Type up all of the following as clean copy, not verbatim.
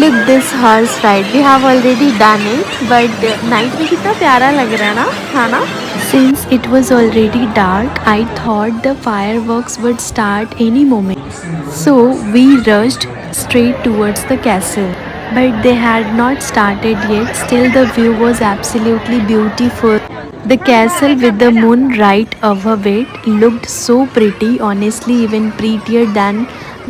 Look this horse ride. We have already done it, but night में कितना प्यारा लग रहा है ना, हाँ ना? Since it was already dark, I thought the fireworks would start any moment. So we rushed straight towards the castle. But they had not started yet. Still, the view was absolutely beautiful. The castle with the moon right above it looked so pretty, honestly, even prettier than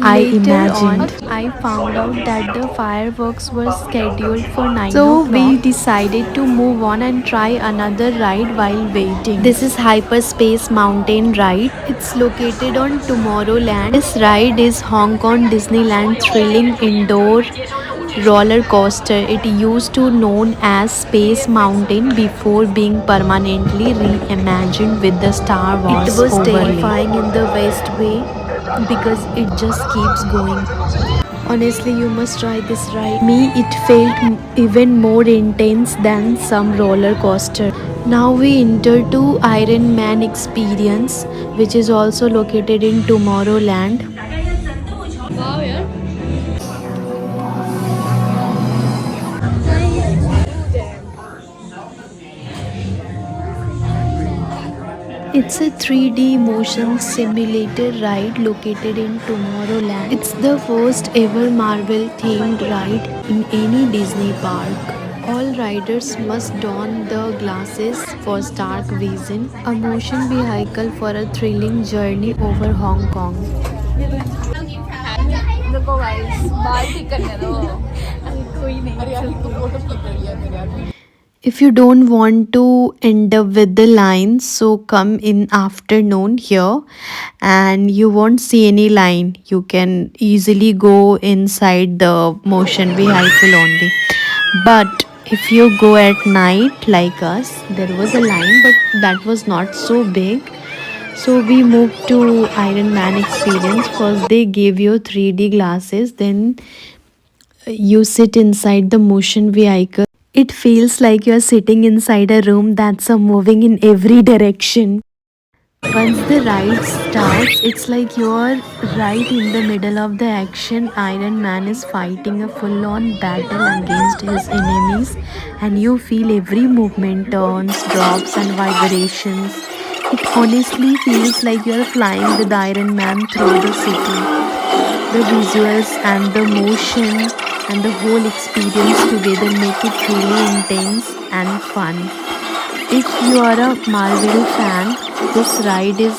I imagined. I found out that the fireworks were scheduled for 9 o'clock. So we decided to move on and try another ride while waiting. This is Hyperspace Mountain Ride. It's located on Tomorrowland. This ride is Hong Kong Disneyland thrilling indoor roller coaster. It used to known as Space Mountain before being permanently reimagined with the Star Wars overlay. It was terrifying in the best way because it just keeps going. Honestly, you must try this ride. Me, it felt even more intense than some roller coaster. Now we enter to Iron Man Experience, which is also located in Tomorrowland. It's a 3D motion simulator ride located in Tomorrowland. It's the first ever Marvel themed ride in any Disney park. All riders must don the glasses for stark vision, a motion vehicle for a thrilling journey over Hong Kong. देखो guys बाल ठीक करने दो अरे कोई नहीं हरियाली को फोटो क्लिक कर लिया मेरे यार If you don't want to end up with the lines, so come in afternoon here and you won't see any line. You can easily go inside the motion vehicle only. But if you go at night like us, there was a line but that was not so big. So we moved to Iron Man experience. First they gave you 3D glasses, then you sit inside the motion vehicle. It feels like you're sitting inside a room that's moving in every direction. Once the ride starts, it's like you're right in the middle of the action. Iron Man is fighting a full on battle against his enemies, and you feel every movement, turns, drops, and vibrations. It honestly feels like you're flying with Iron Man through the city. The visuals and the motion and the whole experience together make it really intense and fun. If you are a Marvel fan, this ride is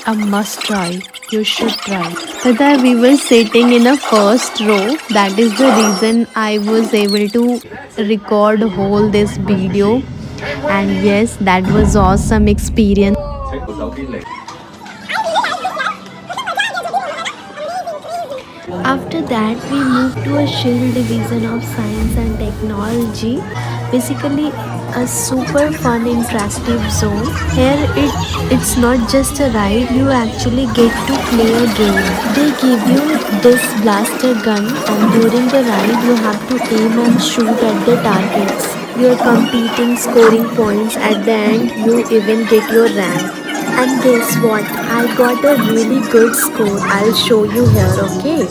a must try. You should try. But we were sitting in a first row. That is the reason I was able to record whole this video. And yes, that was awesome experience. After that, we moved to a Shield division of science and technology, basically a super fun interactive zone. Here it's not just a ride, you actually get to play a game. They give you this blaster gun and during the ride you have to aim and shoot at the targets. You're competing, scoring points. At the end you even get your rank. And guess what? I got a really good score. I'll show you here, okay?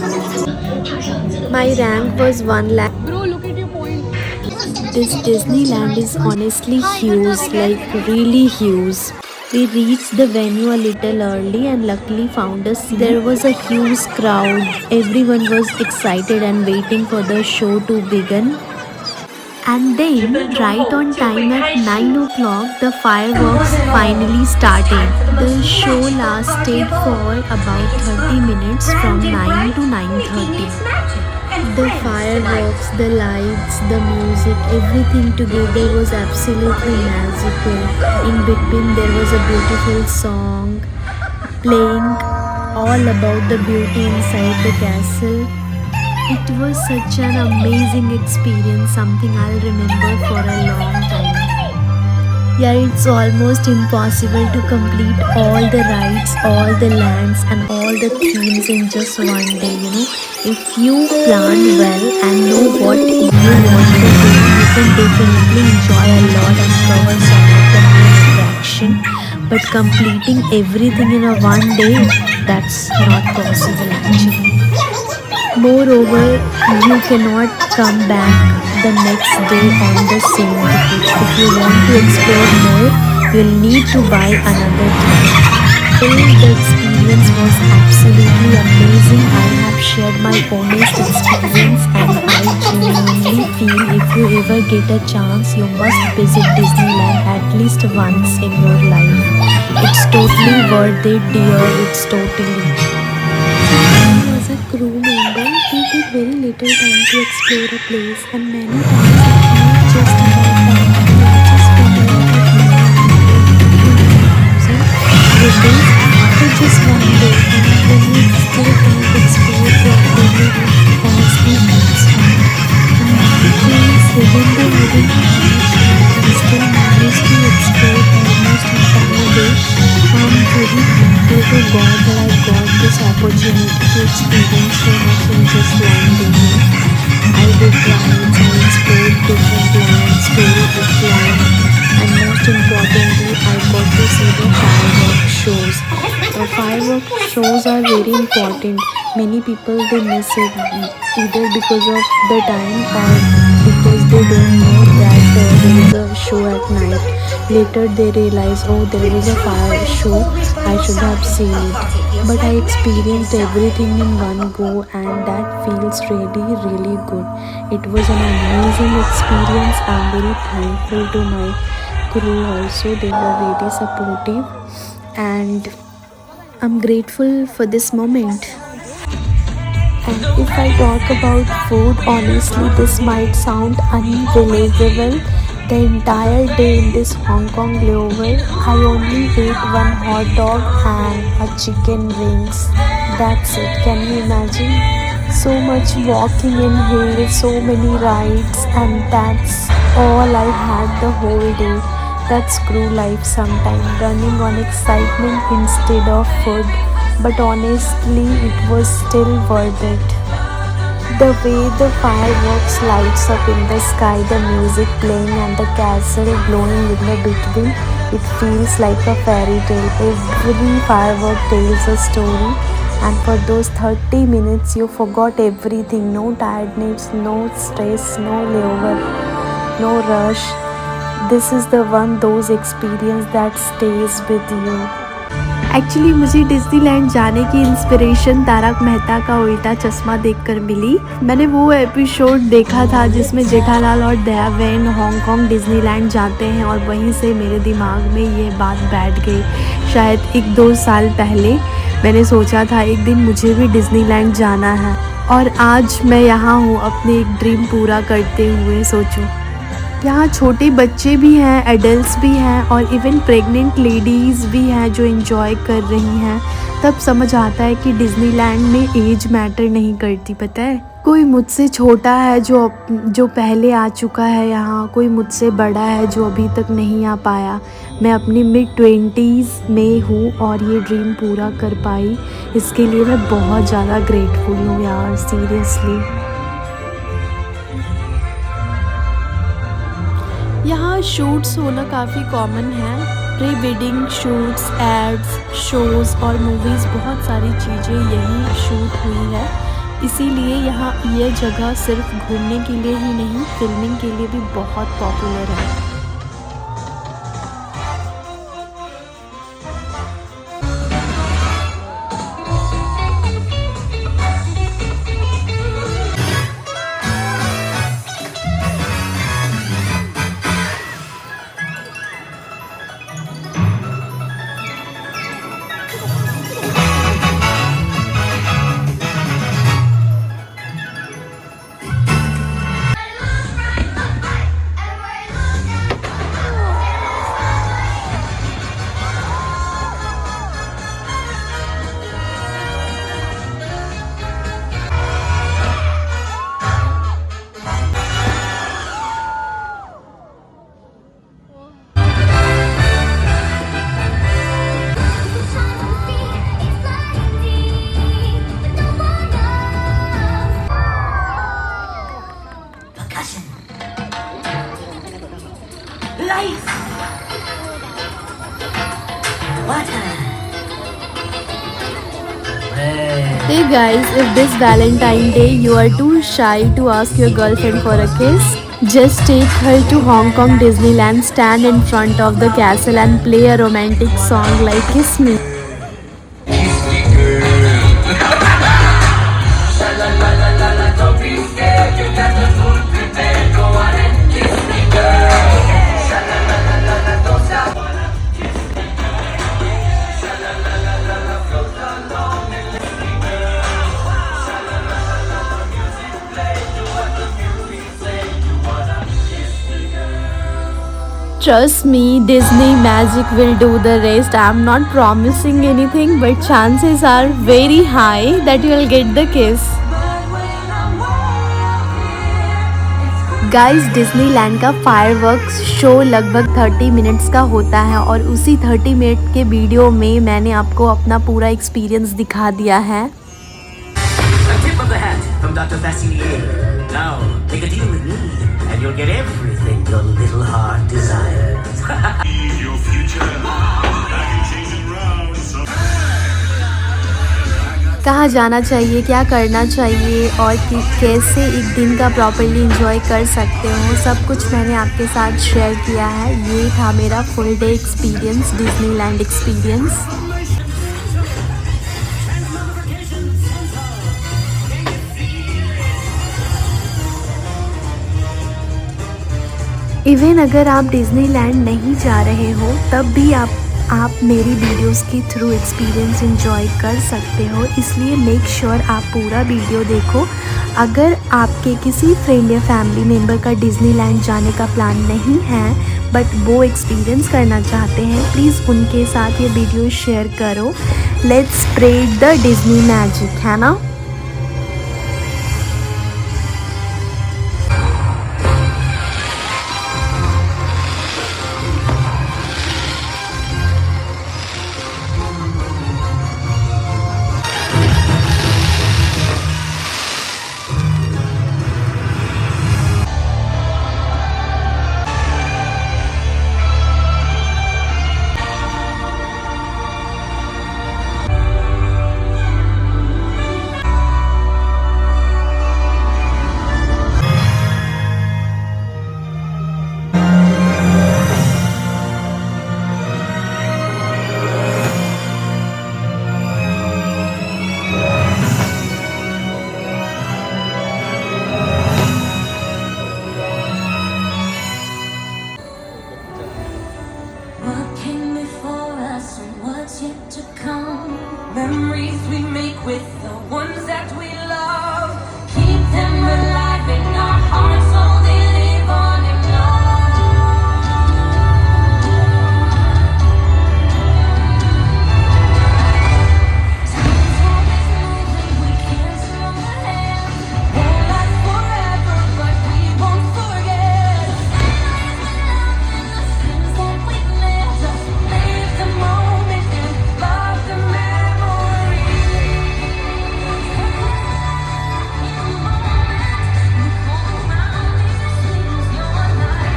My rank was 1 lakh. Bro, look at your point. This Disneyland is honestly huge, like really huge. We reached the venue a little early and luckily found a seat. There was a huge crowd. Everyone was excited and waiting for the show to begin. And then, right on time at 9 o'clock, the fireworks finally started. The show lasted for about 30 minutes from 9 to 9:30. The fireworks, the lights, the music, everything together was absolutely magical. In between, there was a beautiful song playing all about the beauty inside the castle. It was such an amazing experience, something I'll remember for a long time. Yeah, it's almost impossible to complete all the rides, all the lands and all the themes in just one day, you know. If you plan well and know what you want to do, you can definitely enjoy a lot and cover some of the main attraction. But completing everything in a one day, that's not possible actually. Moreover, you cannot come back the next day on the same ticket. If you want to explore more, you'll need to buy another ticket. Still, the experience was absolutely amazing. I have shared my honest experience, and I genuinely feel if you ever get a chance, you must visit Disneyland at least once in your life. It's totally worth it, dear. It's totally. As a crew member, we get very little time to explore a place, and many times it's not just about time. We just spend a lot of money on rupees for just one day, and when you still can't explore properly, honestly, it's fine. And the thing is, even though I didn't have much time, I still managed to explore almost entire day. I'm very thankful to God that I got this opportunity to experience so much in just one day. I did rides, I explored different lands, storybook land, and most importantly, I got to see the fireworks shows. The fireworks shows are very important. Many people they miss it either because of the time or because they don't know that there is a show at night. Later they realize, oh, there was a fire show, I should have seen it. But I experienced everything in one go, and that feels really, really good. It was an amazing experience. I'm very thankful to my crew also. They were really supportive, and I'm grateful for this moment. And if I talk about food, honestly, this might sound unbelievable. The entire day in this Hong Kong layover, I only ate one hot dog and a chicken wings. That's it. Can you imagine? So much walking in hills, so many rides, and that's all I had the whole day. That's crew life sometimes, running on excitement instead of food. But honestly, it was still worth it. The way the fireworks lights up in the sky, the music playing and the castle glowing in the between, it feels like a fairy tale. Every firework tells a story, and for those 30 minutes you forgot everything. No tiredness, no stress, no layover, no rush. This is the one those experience that stays with you. Actually मुझे Disneyland जाने की inspiration Tarak Mehta का उल्टा चश्मा देखकर मिली। मैंने वो episode देखा था जिसमें जेठालाल और दयाबेन हांगकांग डिज्नीलैंड जाते हैं, और वहीं से मेरे दिमाग में ये बात बैठ गई। शायद 1-2 साल पहले मैंने सोचा था एक दिन मुझे भी डिज्नीलैंड जाना है, और आज मैं यहाँ हूँ अपने एक ड्रीम पूरा करते हुए। सोचो, यहाँ छोटे बच्चे भी हैं, एडल्ट्स भी हैं, और इवन प्रेग्नेंट लेडीज़ भी हैं जो एंजॉय कर रही हैं। तब समझ आता है कि डिज्नीलैंड में एज मैटर नहीं करती। पता है, कोई मुझसे छोटा है जो पहले आ चुका है यहाँ, कोई मुझसे बड़ा है जो अभी तक नहीं आ पाया। मैं अपनी मिड-20s में हूँ और ये ड्रीम पूरा कर पाई। इसके लिए मैं बहुत ज़्यादा ग्रेटफुल हूँ यार, सीरियसली। यहाँ शूट्स होना काफ़ी कॉमन है। Pre wedding shoots, ads, shows और मूवीज़, बहुत सारी चीज़ें यही शूट हुई है। इसीलिए यहाँ ये जगह सिर्फ घूमने के लिए ही नहीं, फिल्मिंग के लिए भी बहुत पॉपुलर है। Hey guys, if this Valentine Day you are too shy to ask your girlfriend for a kiss, just take her to Hong Kong Disneyland, stand in front of the castle and play a romantic song like Kiss Me. Trust me, Disney magic will do the rest. I'm not promising anything, but chances are very high that you'll get the kiss. Guys Disneyland का fireworks show लगभग 30 minutes का होता है और उसी 30 minute के video में मैंने आपको अपना पूरा एक्सपीरियंस दिखा दिया है. A tip of the hat from Dr. Facilier. Now, make a deal with me, and you'll get everything your little heart desires. Your future. I can change it round. कहाँ जाना चाहिए, क्या करना चाहिए और कैसे एक दिन का प्रॉपर्ली इंजॉय कर सकते हो, सब कुछ मैंने आपके साथ शेयर किया है. ये था मेरा full day experience, Disneyland experience. Even अगर आप डिज्नीलैंड नहीं जा रहे हो तब भी आप मेरी वीडियोस के थ्रू एक्सपीरियंस एंजॉय कर सकते हो. इसलिए मेक श्योर आप पूरा वीडियो देखो. अगर आपके किसी फ्रेंड या फैमिली मेम्बर का डिज्नीलैंड जाने का प्लान नहीं है बट वो एक्सपीरियंस करना चाहते हैं, प्लीज़ उनके साथ ये वीडियो शेयर करो. Let's spread the Disney magic, है ना. What came before us and what's yet to come? Memories we make with the ones that we love. Keep them alive in our hearts so they live on in love. Time's always moving, we can't slow the hand. Won't last forever, but we won't forget. Things that we lived, just live the moment and love the memory. In the moment, we come around, this is your life.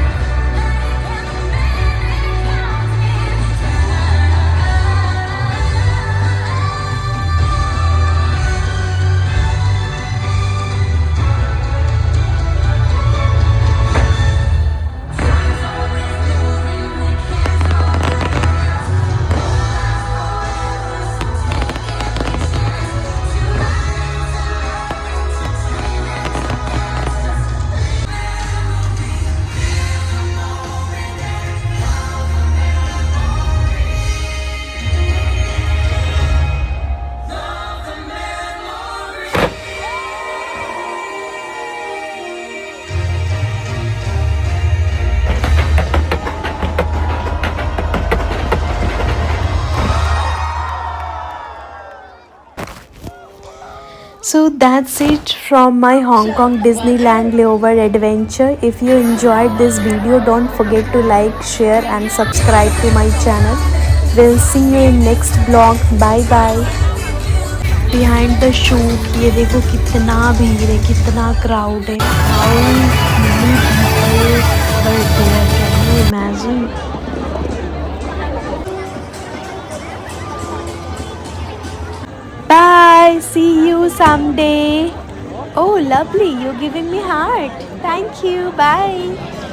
And the minute counts each time. So that's it from my Hong Kong Disneyland layover adventure. If you enjoyed this video, don't forget to like, share and subscribe to my channel. We'll see you in next vlog. Bye bye. Behind the shoot, ये देखो कितना भीड़ है, कितना crowd है. How many people were there? Can you imagine? Bye. bye. See you someday. Oh, lovely. You're giving me heart. Thank you. Bye.